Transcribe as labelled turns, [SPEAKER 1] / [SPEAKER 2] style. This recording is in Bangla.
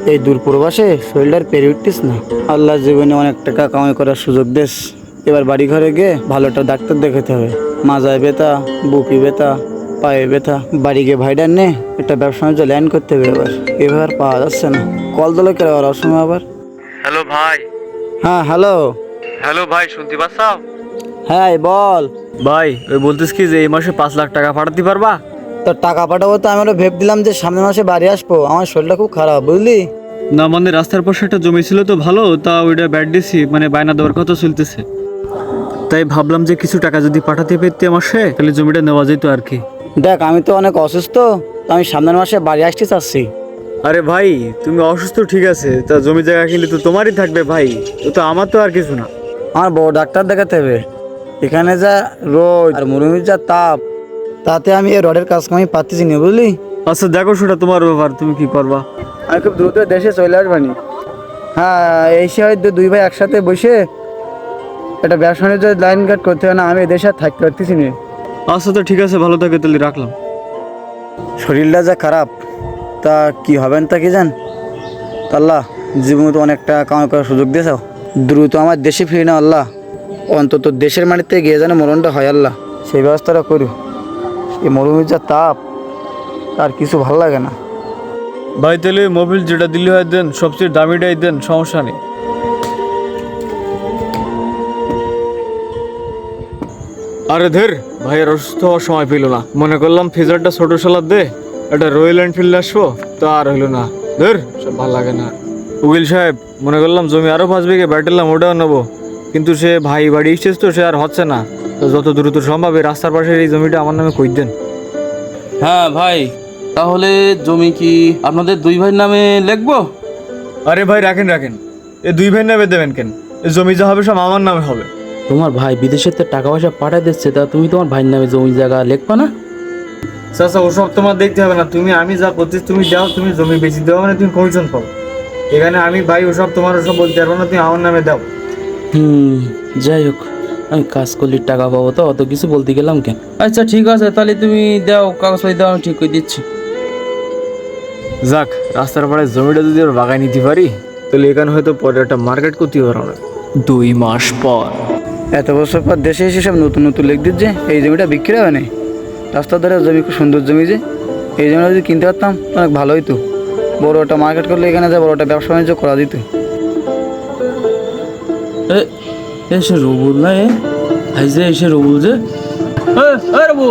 [SPEAKER 1] এই দূর প্রবাসে শরীরটার পেরে উঠতিস না। আল্লাহ জীবনে অনেক টাকা কামাই করার সুযোগ দেশ। এবার বাড়ি ঘরে গিয়ে ভালো একটা ডাক্তার দেখাতে হবে। মাজায় ব্যথা, বুকি ব্যথা, পায়ে ব্যথা। বাড়ি গিয়ে ভাইডার নে একটা ব্যবসা বাণিজ্য ল্যান্ড করতে হবে। এবার পাওয়া যাচ্ছে না। কল দলে কেন আর অসময় আবার।
[SPEAKER 2] হ্যালো ভাই।
[SPEAKER 1] হ্যাঁ হ্যালো।
[SPEAKER 2] হ্যালো ভাই, শুনতে পাচ্ছ?
[SPEAKER 1] হ্যাঁ বল।
[SPEAKER 2] ভাই ওই বলতিস কি যে এই মাসে 5 লাখ টাকা পাঠাতে পারবা?
[SPEAKER 1] তো টাকা পাঠাবো, তো আমি ভেবে দিলাম যে সামনের মাসে বাড়ি আসবো। আমার শরীরটা খুব খারাপ বুঝলি।
[SPEAKER 2] না মানে রাস্তার পাশে একটা জমি ছিল তো ভালো, তা ওইটা ব্যাট দিছি, মানে বায়না দেওয়ার কথা চলতেছে। তাই ভাবলাম যে কিছু টাকা যদি পাঠাতে পেতে মাসে, তাহলে জমিটা নেওয়া যেত আর কি।
[SPEAKER 1] দেখ আমি তো অনেক অসুস্থ, তো আমি সামনের মাসে বাড়ি আসতে চাচ্ছি।
[SPEAKER 2] আরে ভাই তুমি অসুস্থ ঠিক আছে, তা জমি জায়গা কিনলে তো তোমারই থাকবে ভাই, তো আমার তো আর কিছু না।
[SPEAKER 1] আমার বড় ডাক্তার দেখাতে হবে। এখানে যা রোদ আর মরুভূমির যা তাপ, তাতে আমি এই রডের কাজ আমি পাচ্ছি না বুঝলি।
[SPEAKER 2] আচ্ছা দেখো, সেটা তোমার ব্যাপার, তুমি কি করবা।
[SPEAKER 1] আমি খুব দ্রুত দেশে চলে আসবানি। হ্যাঁ এসে হয়তো দুই ভাই একসাথে বসে একটা ব্যবসা বাণিজ্য লাইন কাট করতে হবে, না আমি দেশে আর থাকতে পারতেছি না।
[SPEAKER 2] আচ্ছা তো ঠিক আছে, ভালো থাকে তাহলে রাখলাম।
[SPEAKER 1] শরীরটা যা খারাপ, তা কি হবেন তা কি জান। আল্লাহ জীবনে তো অনেকটা কামাই করার সুযোগ দিয়েছ, দ্রুত আমার দেশে ফিরে না আল্লাহ। অন্তত দেশের মাটিতে গিয়ে যেন মরণটা হয় আল্লাহ, সেই ব্যবস্থাটা করু। এই মরুভূমির যা তাপ, আর কিছু ভালো লাগে না।
[SPEAKER 2] ভাই তাহলে মোবিল যেটা দিলে হয় দেন, সবচেয়ে দামিটাই দেন, সমস্যা নেই। আরে ধের ভাইয়ের অসুস্থ হওয়ার সময় পেল না, মনে করলাম ফ্রিজারটা ছোট সালাদ দে, একটা রয়্যাল এনফিল্ড আসবো, তা আর হইলো না। ধের সব ভালো লাগে না। উকিল সাহেব মনে করলাম জমি আরো 5 বিঘে ব্যাটেলাম, ওটাও নেবো, কিন্তু সে ভাই বাড়ি এসেছে তো সে আর হচ্ছে না। তো যত দ্রুত সম্ভব এই রাস্তার পাশের এই জমিটা আমার নামে কই দেন।
[SPEAKER 3] হ্যাঁ ভাই, তাহলে জমি কি আপনাদের দুই ভাইয়ের নামে লিখবো?
[SPEAKER 2] আরে ভাই রাখেন রাখেন, এই 2 ভাই নামে দেবেন কেন? এই জমি যা হবে সব আমার নামে হবে।
[SPEAKER 3] তোমার ভাই বিদেশের তো টাকা পয়সা পাঠাই দিচ্ছে, তা তুমি তোমার ভাইয়ের নামে জমি জায়গা লিখবা না?
[SPEAKER 2] চাচা ওসব তোমার দেখতে হবে না, তুমি আমি যা করছিস তুমি যাও, তুমি জমি বেশি দেওয়া মানে তুমি কমিশন পাও। এখানে আমি ভাই ওসব তোমার ওসব বলতে পারবো না, তুমি আমার নামে দাও।
[SPEAKER 3] যাই হোক, আমি কাজ করলে টাকা পাবো, তো অত কিছু বলতে গেলাম কেন। আচ্ছা ঠিক আছে, তাহলে তুমি দাও কাগজপত্র দাও, আমি ঠিক করে দিচ্ছি।
[SPEAKER 2] যাক, রাস্তার পাড়ে জমিটা যদি ওর বাগায় নিতে পারি, তাহলে এখানে হয়তো পরে একটা মার্কেট করতে পারবো না। 2 মাস পর।
[SPEAKER 1] এত বছর পর দেশে এসে সব নতুন নতুন লেখ দিচ্ছে, এই জমিটা বিক্রি হবে না। রাস্তার ধারে জমি খুব সুন্দর জমি, যে এই জমিটা যদি কিনতে পারতাম অনেক ভালো হইতো। বড় একটা মার্কেট করলে এখানে যা বড় একটা ব্যবসা বাণিজ্য করা দিত।
[SPEAKER 3] এসে রবুল না, এসে রবুল যে